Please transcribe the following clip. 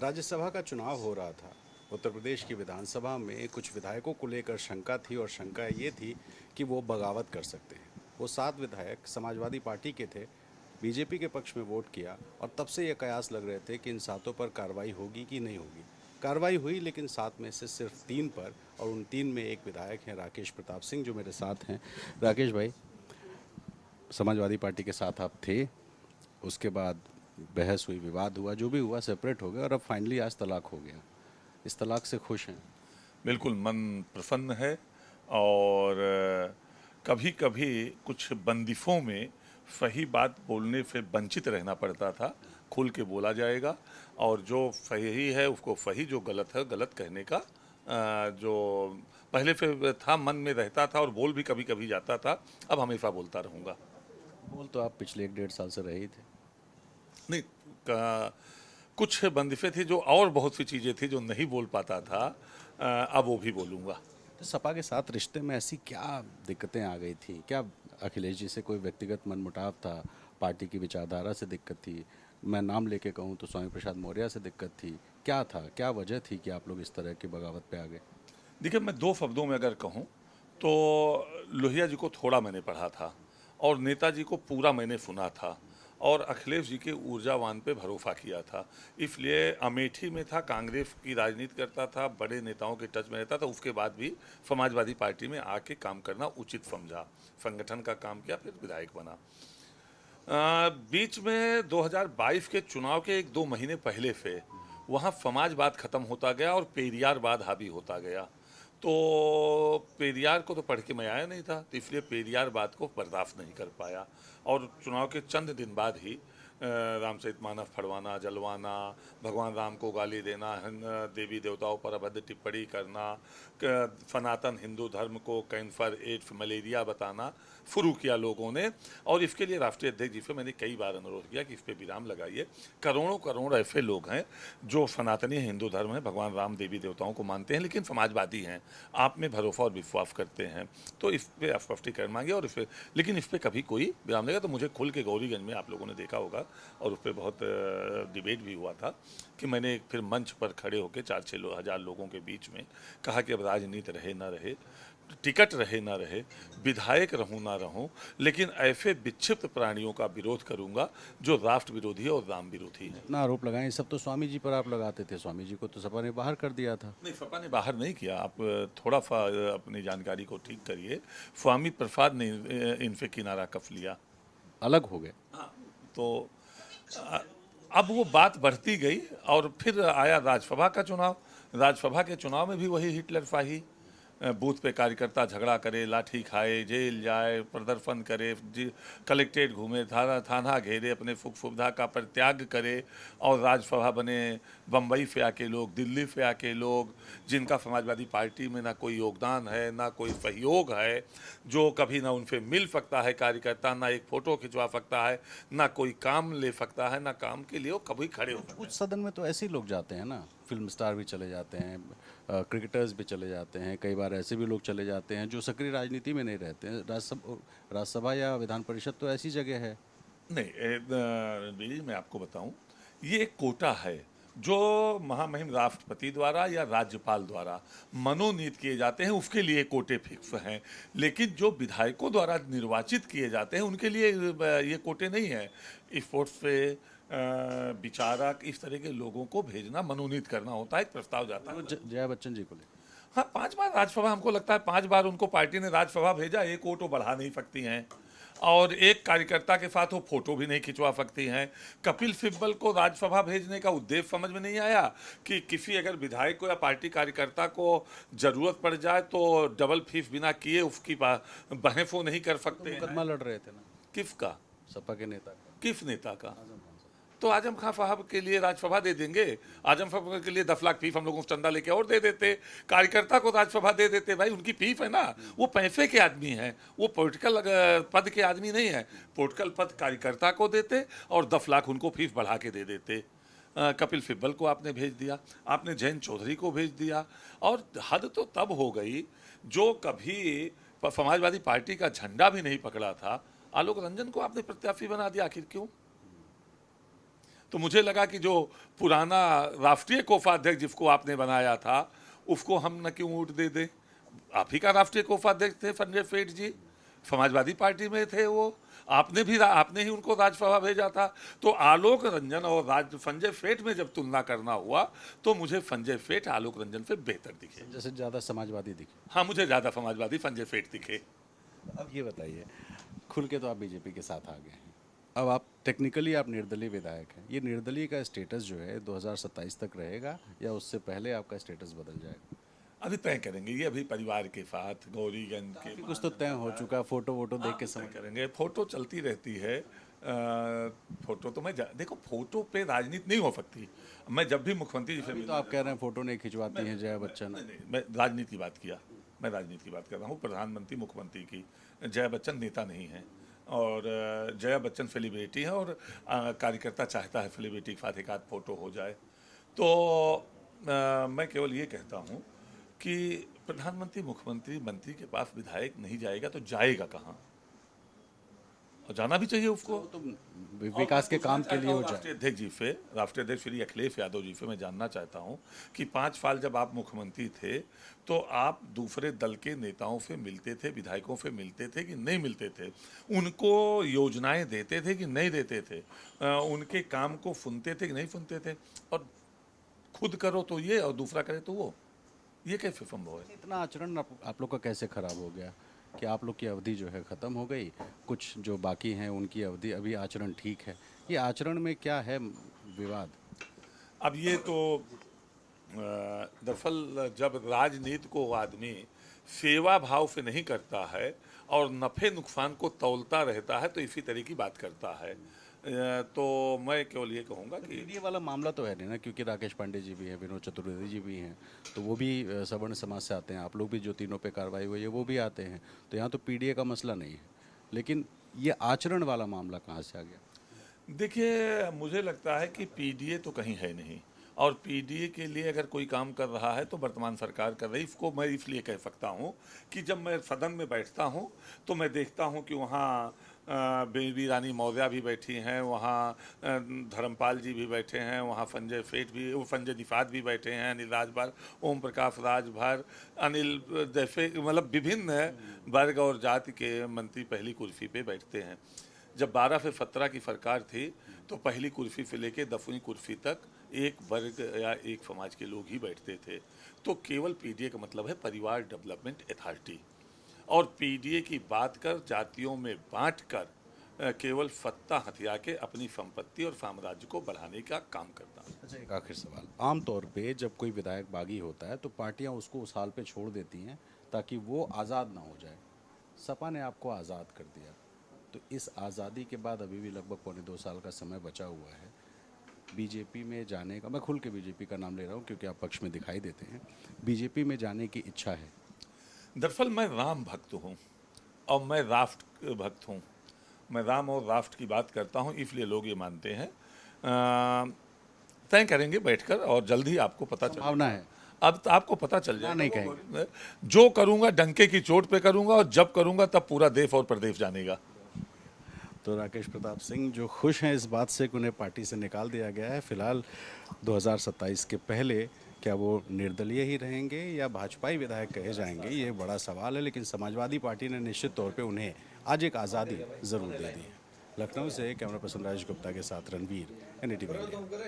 राज्यसभा का चुनाव हो रहा था। उत्तर प्रदेश की विधानसभा में कुछ विधायकों को लेकर शंका थी और शंका ये थी कि वो बगावत कर सकते हैं। वो 7 विधायक समाजवादी पार्टी के थे, बीजेपी के पक्ष में वोट किया और तब से ये कयास लग रहे थे कि इन सातों पर कार्रवाई होगी कि नहीं होगी। कार्रवाई हुई, लेकिन 7 में से सिर्फ 3 पर, और उन 3 में एक विधायक हैं राकेश प्रताप सिंह जो मेरे साथ हैं। राकेश भाई, समाजवादी पार्टी के साथ आप थे, उसके बाद बहस हुई, विवाद हुआ, जो भी हुआ सेपरेट हो गया और अब फाइनली आज तलाक हो गया। इस तलाक से खुश हैं? बिल्कुल मन प्रसन्न है। और कभी कभी कुछ बंदिशों में सही बात बोलने से वंचित रहना पड़ता था। खुल के बोला जाएगा और जो सही है उसको सही, जो गलत है गलत कहने का जो पहले से था, मन में रहता था और बोल भी कभी कभी जाता था। अब हमेशा बोलता रहूँगा। बोल तो आप पिछले 1 डेढ़ साल से रहे ही थे। नहीं, कुछ बंदिशें थी जो, और बहुत सी चीज़ें थी जो नहीं बोल पाता था। अब वो भी बोलूँगा। तो सपा के साथ रिश्ते में ऐसी क्या दिक्कतें आ गई थी? क्या अखिलेश जी से कोई व्यक्तिगत मनमुटाव था? पार्टी की विचारधारा से दिक्कत थी? मैं नाम लेके कहूँ तो स्वामी प्रसाद मौर्य से दिक्कत थी? क्या था, क्या वजह थी कि आप लोग इस तरह की बगावत पे आ गए? देखिए, मैं दो शब्दों में अगर कहूँ तो लोहिया जी को थोड़ा मैंने पढ़ा था और नेताजी को पूरा मैंने सुना था और अखिलेश जी के ऊर्जावान पे भरोसा किया था। इसलिए अमेठी में था, कांग्रेस की राजनीति करता था, बड़े नेताओं के टच में रहता था। उसके बाद भी समाजवादी पार्टी में आके काम करना उचित समझा, संगठन का काम किया, फिर विधायक बना। बीच में 2022 के चुनाव के 1-2 महीने पहले से वहाँ समाजवाद खत्म होता गया और पेरियारवाद हावी होता गया। तो पेरियार को तो पढ़ के मैं आया नहीं था, तो इसलिए पेरियारवाद को बर्दाश्त नहीं कर पाया और चुनाव के चंद दिन बाद ही रामचरितमानस फड़वाना, जलवाना, भगवान राम को गाली देना, देवी देवताओं पर अभद्र टिप्पणी करना, सनातन हिंदू धर्म को कैंसर, एड्स, मलेरिया बताना शुरू किया लोगों ने। और इसके लिए राष्ट्रीय अध्यक्ष जी से मैंने कई बार अनुरोध किया कि इस पर विराम लगाइए। करोड़ों करोड़ ऐसे लोग हैं जो सनातनी हिंदू धर्म है, भगवान राम, देवी देवताओं को मानते हैं, लेकिन समाजवादी हैं, आप में भरोसा और विश्वास करते हैं। तो इस पर स्पष्टीकरण मांगे और इस पर, लेकिन इस पर कभी कोई विराम लगा। तो मुझे खुल के गौरीगंज में, आप लोगों ने देखा होगा और उस पर बहुत डिबेट भी हुआ था कि मैंने फिर मंच पर खड़े होकर 4-6 हज़ार लोगों के बीच में कहा कि अब राजनीति रहे ना रहे, टिकट रहे ना रहे, विधायक रहूं ना रहूं, लेकिन ऐसे विक्षिप्त प्राणियों का विरोध करूंगा जो राष्ट्र विरोधी है और राम विरोधी है। इतना आरोप लगाए, सब तो स्वामी जी पर आप लगाते थे। स्वामी जी को तो सपा ने बाहर कर दिया था। नहीं, सपा ने बाहर नहीं किया। आप थोड़ा सा अपनी जानकारी को ठीक करिए। स्वामी प्रसाद ने इनसे किनारा कस लिया, अलग हो गए। हाँ। तो अ, अब वो बात बढ़ती गई और फिर आया राज्यसभा का चुनाव। राज्यसभा के चुनाव में भी वही हिटलर शाही, बूथ पे कार्यकर्ता झगड़ा करे, लाठी खाए, जेल जाए, प्रदर्शन करे, कलेक्ट्रेट घूमे, थाना थाना घेरे, अपने सुख सुविधा का परित्याग करे और राज्यसभा बने। बम्बई से आके लोग, दिल्ली से आके लोग, जिनका समाजवादी पार्टी में ना कोई योगदान है, ना कोई सहयोग है, जो कभी ना उनसे मिल सकता है कार्यकर्ता, ना एक फ़ोटो खिंचवा सकता है, ना कोई काम ले सकता है, ना काम के लिए वो कभी खड़े हो सकते कुछ हैं। सदन में तो ऐसे ही लोग जाते हैं ना, फिल्म स्टार भी चले जाते हैं, क्रिकेटर्स भी चले जाते हैं, कई बार ऐसे भी लोग चले जाते हैं जो सक्रिय राजनीति में नहीं रहते हैं। राज्यसभा या विधान परिषद तो ऐसी जगह है। नहीं, रणबीर जी, मैं आपको बताऊं, ये एक कोटा है जो महामहिम राष्ट्रपति द्वारा या राज्यपाल द्वारा मनोनीत किए जाते हैं, उसके लिए कोटे फिक्स हैं। लेकिन जो विधायकों द्वारा निर्वाचित किए जाते हैं उनके लिए ये कोटे नहीं है। स्पोर्ट्स से विचारक, इस तरह के लोगों को भेजना, मनोनीत करना होता है, एक प्रस्ताव जाता है। वो जया बच्चन जी को लेकर। हाँ, 5 बार राज्यसभा, हमको लगता है 5 बार उनको पार्टी ने राज्यसभा भेजा। एक वोट वो बढ़ा नहीं सकती हैं और एक कार्यकर्ता के साथ वो फोटो भी नहीं खिंचवा सकती हैं। कपिल सिब्बल को राज्यसभा भेजने का उद्देश्य समझ में नहीं आया कि किसी अगर विधायक को या पार्टी कार्यकर्ता को जरूरत पड़ जाए तो डबल फीस बिना किए उसकी बहस वो नहीं कर सकते हैं। मुकदमा लड़ रहे थे ना किसका? सपा के नेता का। किस नेता का? तो आजम खान साहब के लिए राज्यसभा दे देंगे। आजम साहब के लिए 10 लाख फीस हम लोगों को चंदा लेके और दे देते, कार्यकर्ता को राज्यसभा दे देते। भाई, उनकी फीस है ना, वो पैसे के आदमी हैं, वो पॉलिटिकल पद के आदमी नहीं है। पॉलिटिकल पद कार्यकर्ता को देते और 10 लाख उनको फीस बढ़ा के दे देते। कपिल सिब्बल को आपने भेज दिया, आपने जयंत चौधरी को भेज दिया। और हद तो तब हो गई, जो कभी समाजवादी पार्टी का झंडा भी नहीं पकड़ा था, आलोक रंजन को आपने प्रत्याशी बना दिया। आखिर क्यों? तो मुझे लगा कि जो पुराना राष्ट्रीय कोषाध्यक्ष जिसको आपने बनाया था उसको हम न क्यों वोट दे दें। आप ही का राष्ट्रीय कोषाध्यक्ष थे संजय सेठ जी, समाजवादी पार्टी में थे वो, आपने ही उनको राज्यसभा भेजा था। तो आलोक रंजन और संजय सेठ में जब तुलना करना हुआ तो मुझे संजय सेठ आलोक रंजन से बेहतर दिखे। जैसे ज़्यादा समाजवादी दिखे। हाँ, मुझे ज़्यादा समाजवादी संजय सेठ दिखे। अब ये बताइए, खुल के तो आप बीजेपी के साथ आ गए हैं, अब आप टेक्निकली आप निर्दलीय विधायक हैं, ये निर्दलीय का स्टेटस जो है 2027 तक रहेगा या उससे पहले आपका स्टेटस बदल जाएगा? अभी तय करेंगे, ये अभी परिवार के साथ गौरीगंज के कुछ तो तय हो चुका, फोटो वोटो देख के तय समझ। करेंगे। फोटो चलती रहती है। फोटो तो देखो, फोटो पे राजनीति नहीं हो सकती। मैं जब भी मुख्यमंत्री जी से तो आप कह रहे हैं फोटो नहीं खिंचवाती हैं जया बच्चन। नहीं, मैं राजनीति की बात किया, मैं राजनीति की बात कर रहा हूँ, प्रधानमंत्री मुख्यमंत्री की। जया बच्चन नेता नहीं है और जया बच्चन सेलिब्रिटी है और कार्यकर्ता चाहता है सेलिब्रिटी के साथ एक आध फोटो हो जाए। तो मैं केवल ये कहता हूँ कि प्रधानमंत्री मुख्यमंत्री मंत्री के पास विधायक नहीं जाएगा तो जाएगा कहाँ, और जाना भी चाहिए उसको। तो विकास के काम के लिए हो जाए। राष्ट्रीय अध्यक्ष श्री अखिलेश यादव जी से मैं जानना चाहता हूं कि 5 साल जब आप मुख्यमंत्री थे तो आप दूसरे दल के नेताओं से मिलते थे, विधायकों से मिलते थे कि नहीं मिलते थे, उनको योजनाएं देते थे कि नहीं देते थे, उनके काम को सुनते थे कि नहीं सुनते थे। और खुद करो तो ये और दूसरा करे तो वो, ये कैसे संभव है? इतना आचरण आप लोग का कैसे खराब हो गया कि आप लोग की अवधि जो है ख़त्म हो गई, कुछ जो बाकी हैं उनकी अवधि अभी आचरण ठीक है, ये आचरण में क्या है विवाद? अब ये तो दरअसल जब राजनीति को आदमी सेवा भाव से नहीं करता है और नफ़े नुकसान को तौलता रहता है तो इसी तरह की बात करता है। तो मैं केवल ये कहूँगा कि ये वाला मामला तो है नहीं ना, क्योंकि राकेश पांडे जी भी हैं, विनोद चतुर्वेदी जी भी हैं, तो वो भी सवर्ण समाज से आते हैं, आप लोग भी जो तीनों पे कार्रवाई हुई है वो भी आते हैं, तो यहाँ तो पीडीए का मसला नहीं है, लेकिन ये आचरण वाला मामला कहाँ से आ गया? देखिए, मुझे लगता है कि पीडीए तो कहीं है नहीं, और पीडीए के लिए अगर कोई काम कर रहा है तो वर्तमान सरकार कर रही। इसको मैं इसलिए कह सकता हूँ कि जब मैं सदन में बैठता हूँ तो मैं देखता हूँ कि वहाँ बेबी रानी मौर्य भी बैठी हैं, वहाँ धर्मपाल जी भी बैठे हैं, वहाँ संजय सेठ भी, वो संजय निषाद भी बैठे हैं, अनिल राजभर, ओम प्रकाश राजभर, अनिल जैसे मतलब विभिन्न वर्ग और जाति के मंत्री पहली कुर्सी पे बैठते हैं। जब 12 से 17 की सरकार थी तो पहली कुर्सी से लेकर 10वीं कुर्सी तक एक वर्ग या एक समाज के लोग ही बैठते थे। तो केवल पीडीए का मतलब है परिवार डेवलपमेंट अथॉरिटी, और पीडीए की बात कर जातियों में बांट कर केवल सत्ता हथिया के अपनी संपत्ति और साम्राज्य को बढ़ाने का काम करता है। अच्छा, एक आखिर सवाल, आमतौर पे जब कोई विधायक बागी होता है तो पार्टियां उसको उस हाल पे छोड़ देती हैं ताकि वो आज़ाद ना हो जाए। सपा ने आपको आज़ाद कर दिया, तो इस आज़ादी के बाद अभी भी लगभग 1.25 साल का समय बचा हुआ है बीजेपी में जाने का। मैं खुल के बीजेपी का नाम ले रहा हूँ क्योंकि आप पक्ष में दिखाई देते हैं। बीजेपी में जाने की इच्छा है? दरअसल मैं राम भक्त हूँ और मैं राष्ट्र भक्त हूँ। मैं राम और राष्ट्र की बात करता हूँ, इसलिए लोग ये मानते हैं। तय करेंगे बैठकर और जल्द ही आपको पता चल भावना है। अब तो आपको पता चल जाएगा। नहीं कहेंगे। जो करूँगा डंके की चोट पे करूँगा, और जब करूँगा तब पूरा देश और प्रदेश जानेगा। तो राकेश प्रताप सिंह जो खुश हैं इस बात से कि उन्हें पार्टी से निकाल दिया गया है, फिलहाल 2027 के पहले क्या वो निर्दलीय ही रहेंगे या भाजपाई विधायक कहे जाएंगे, ये बड़ा सवाल है। लेकिन समाजवादी पार्टी ने निश्चित तौर पे उन्हें आज एक आज़ादी ज़रूर दे दी है। लखनऊ से कैमरा पर्सन राजेश गुप्ता के साथ रणवीर, NDTV।